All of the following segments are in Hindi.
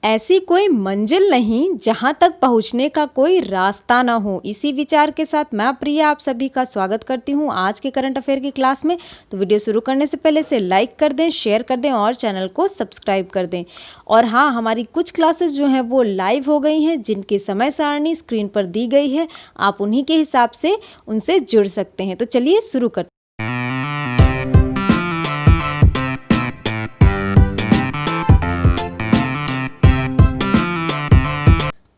ऐसी कोई मंजिल नहीं जहां तक पहुंचने का कोई रास्ता ना हो। इसी विचार के साथ मैं प्रिया आप सभी का स्वागत करती हूं आज के करंट अफेयर की क्लास में। तो वीडियो शुरू करने से पहले इसे लाइक कर दें, शेयर कर दें और चैनल को सब्सक्राइब कर दें। और हाँ, हमारी कुछ क्लासेस जो हैं वो लाइव हो गई हैं, जिनकी समय सारणी स्क्रीन पर दी गई है। आप उन्हीं के हिसाब से उनसे जुड़ सकते हैं। तो चलिए शुरू करते हैं।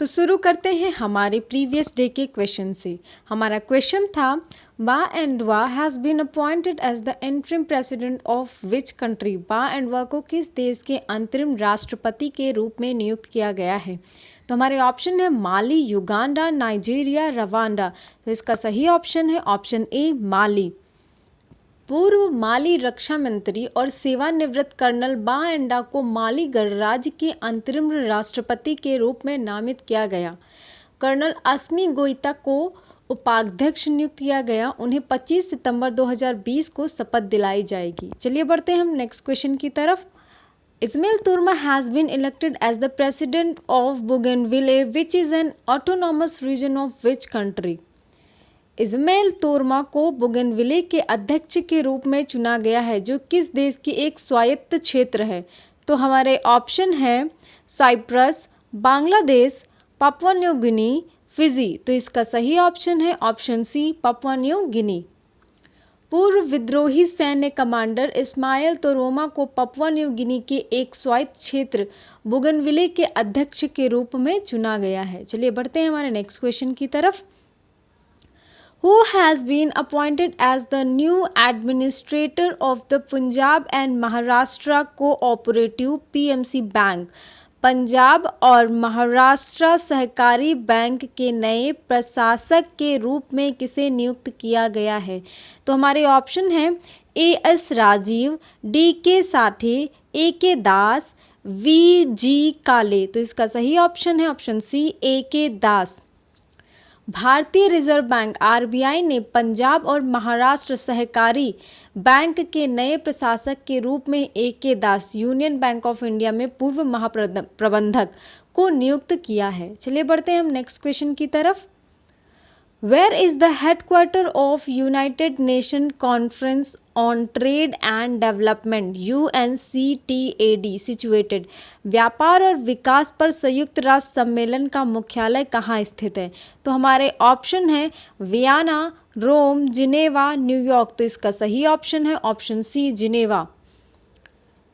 तो शुरू करते हैं हमारे प्रीवियस डे के क्वेश्चन से। हमारा क्वेश्चन था Ba Ndaw has been appointed as the interim president of which country. Ba Ndaw को किस देश के अंतरिम राष्ट्रपति के रूप में नियुक्त किया गया है। तो हमारे ऑप्शन है माली, युगांडा, नाइजीरिया, रवांडा। तो इसका सही ऑप्शन है ऑप्शन ए माली। पूर्व माली रक्षा मंत्री और सेवानिवृत्त कर्नल बा एंडा को माली गणराज्य के अंतरिम राष्ट्रपति के रूप में नामित किया गया। कर्नल अस्मी गोइता को उपाध्यक्ष नियुक्त किया गया। उन्हें 25 सितंबर 2020 को शपथ दिलाई जाएगी। चलिए बढ़ते हैं हम नेक्स्ट क्वेश्चन की तरफ। Ishmael Toroama has been elected as the president of Bougainville which is an autonomous region of which country. Ishmael Toroama को बोगनविले के अध्यक्ष के रूप में चुना गया है, जो किस देश की एक स्वायत्त क्षेत्र है। तो हमारे ऑप्शन है Cyprus, Bangladesh, Papua New Guinea, Fiji. तो इसका सही ऑप्शन है option C Papua New Guinea. पूर्व विद्रोही सैन्य कमांडर इस्माइल तुर्मा को पापुआ न्यू गिनी के एक स्वायत्त क्षेत्र बोगनविले के अध्यक्ष के रूप में चुना गया है। चलिए बढ़ते हैं हमारे नेक्स्ट क्वेश्चन की तरफ। Who has been appointed as the new administrator of the Punjab and Maharashtra Cooperative PMC Bank? Punjab और महाराष्ट्र सहकारी बैंक के नए प्रशासक के रूप में किसे नियुक्त किया गया है। तो हमारे ऑप्शन हैं AS Rajeev, DK. Sathe, AK. Das, VG. Kale. तो इसका सही ऑप्शन है ऑप्शन सी ए.के. दास। भारतीय रिजर्व बैंक आरबीआई ने पंजाब और महाराष्ट्र सहकारी बैंक के नए प्रशासक के रूप में A K. Das Union Bank of India में पूर्व महाप्रबंधक को नियुक्त किया है। चलिए बढ़ते हैं हम नेक्स्ट क्वेश्चन की तरफ। Where is the headquarter of United Nations Conference on Trade and Development UNCTAD situated? व्यापार और विकास पर संयुक्त राष्ट्र सम्मेलन का मुख्यालय कहाँ स्थित है। तो हमारे ऑप्शन है वियना, रोम, जिनेवा, न्यूयॉर्क। तो इसका सही ऑप्शन है ऑप्शन सी जिनेवा।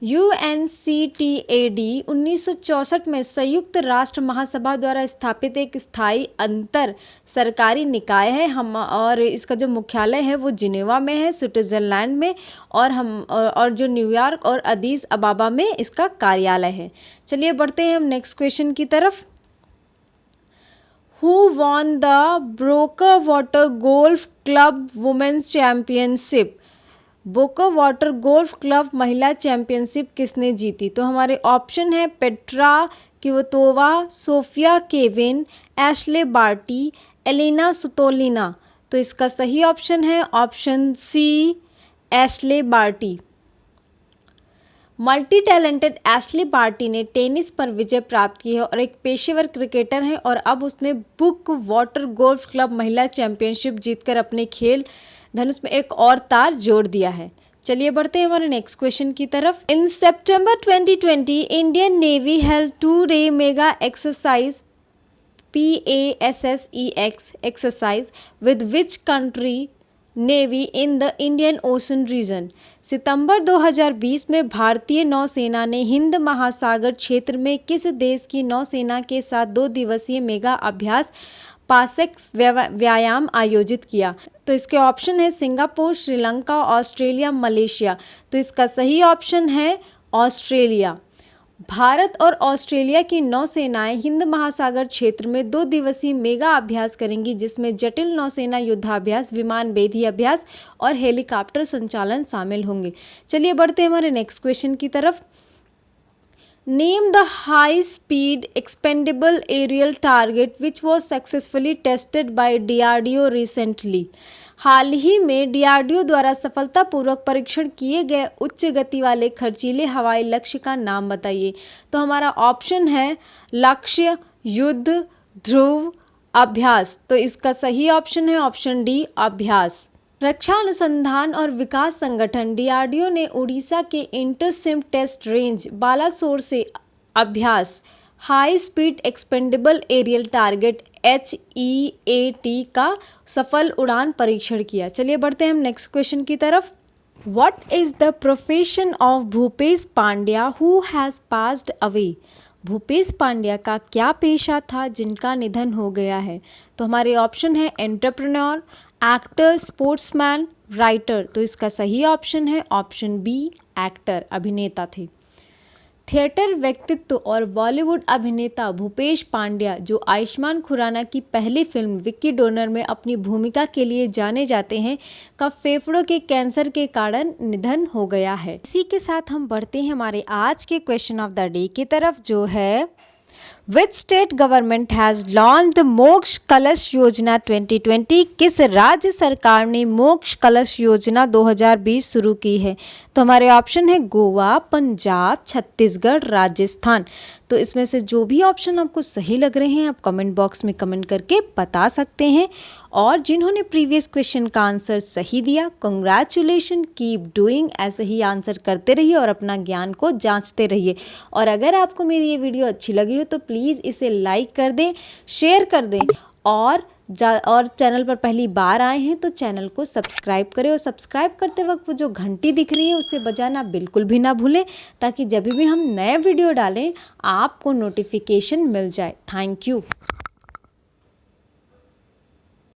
UNCTAD 1964 में संयुक्त राष्ट्र महासभा द्वारा स्थापित एक स्थायी अंतर सरकारी निकाय है और इसका जो मुख्यालय है वो जिनेवा में है, स्विट्जरलैंड में, और जो न्यूयॉर्क और अदीस अबाबा में इसका कार्यालय है। चलिए बढ़ते हैं हम नेक्स्ट क्वेश्चन की तरफ। Who won the Boca water golf club women's championship? Boca water golf club महिला चैंपियनशिप किसने जीती। तो हमारे ऑप्शन है Petra Kvitova, Sofia Kenin, Ashleigh Barty, Elina Svitolina. तो इसका सही ऑप्शन है option C Ashleigh Barty. Multi talented Ashleigh Barty ने टेनिस पर विजय प्राप्त की है और एक पेशेवर क्रिकेटर है, और अब उसने बुक वाटर गोल्फ क्लब महिला चैंपियनशिप जीतकर अपने खेल धनुष में एक और तार जोड़ दिया है। चलिए बढ़ते हैं हमारे नेक्स्ट क्वेश्चन की तरफ। In September 2020 Indian navy held 2-day mega exercise PASSEX exercise with which country navy in the Indian Ocean region. सितंबर 2020 में भारतीय नौसेना ने हिंद महासागर क्षेत्र में किस देश की नौसेना के साथ 2 दिवसीय मेगा अभ्यास पासेक्स व्यायाम आयोजित किया। तो इसके ऑप्शन है सिंगापुर, श्रीलंका, ऑस्ट्रेलिया, मलेशिया। तो इसका सही ऑप्शन है ऑस्ट्रेलिया। भारत और ऑस्ट्रेलिया की नौसेनाएं हिंद महासागर क्षेत्र में 2 दिवसीय मेगा अभ्यास करेंगी, जिसमें जटिल नौसेना युद्धाभ्यास, विमान भेदी अभ्यास और हेलीकॉप्टर संचालन शामिल होंगे। चलिए बढ़ते हैं हमारे नेक्स्ट क्वेश्चन की तरफ। Name the high-speed expendable aerial target which was successfully tested by DRDO recently. हाल ही में DRDO द्वारा सफलतापूर्वक परीक्षण किए गए उच्च गति वाले खर्चीले हवाई लक्ष्य का नाम बताइए। तो हमारा ऑप्शन है लक्ष्य, युद्ध, ध्रुव, अभ्यास। तो इसका सही ऑप्शन है ऑप्शन डी, अभ्यास। रक्षा अनुसंधान और विकास संगठन DRDO ने उड़ीसा के इंटरसिम टेस्ट रेंज बालासोर से Abhyas high speed expendable aerial target HEAT का सफल उड़ान परीक्षण किया। चलिए बढ़ते हैं हम नेक्स्ट क्वेश्चन की तरफ। What is the profession of Bhupesh Pandya who has passed away? Bhupesh Pandya का क्या पेशा था जिनका निधन हो गया है? तो हमारे ऑप्शन है एंटरप्रेन्योर, एक्टर, स्पोर्ट्समैन, राइटर। तो इसका सही ऑप्शन है ऑप्शन बी, एक्टर, अभिनेता थे। थिएटर व्यक्तित्व और बॉलीवुड अभिनेता भूपेश पांड्या, जो आयुष्मान खुराना की पहली फिल्म विक्की डोनर में अपनी भूमिका के लिए जाने जाते हैं, का फेफड़ों के कैंसर के कारण निधन हो गया है। इसी के साथ हम बढ़ते हैं हमारे आज के क्वेश्चन ऑफ द डे की तरफ, जो है which state government has launched मोक्ष कलश योजना 2020? किस राज्य सरकार ने मोक्ष कलश योजना 2020 शुरू की है? तो हमारे ऑप्शन है गोवा, पंजाब, छत्तीसगढ़, राजस्थान। तो इसमें से जो भी ऑप्शन आपको सही लग रहे हैं आप कमेंट बॉक्स में कमेंट करके बता सकते हैं। और जिन्होंने प्रीवियस क्वेश्चन का आंसर सही दिया, कंग्रेचुलेशन, कीप डूइंग, ऐसे ही आंसर करते रहिए और अपना ज्ञान को जांचते रहिए। और अगर आपको मेरी ये वीडियो अच्छी लगी हो तो प्लीज़ इसे लाइक कर दें, शेयर कर दें और चैनल पर पहली बार आए हैं तो चैनल को सब्सक्राइब करें। और सब्सक्राइब करते वक्त वो जो घंटी दिख रही है उसे बजाना बिल्कुल भी ना भूलें, ताकि जब भी हम नए वीडियो डालें आपको नोटिफिकेशन मिल जाए। Thank you.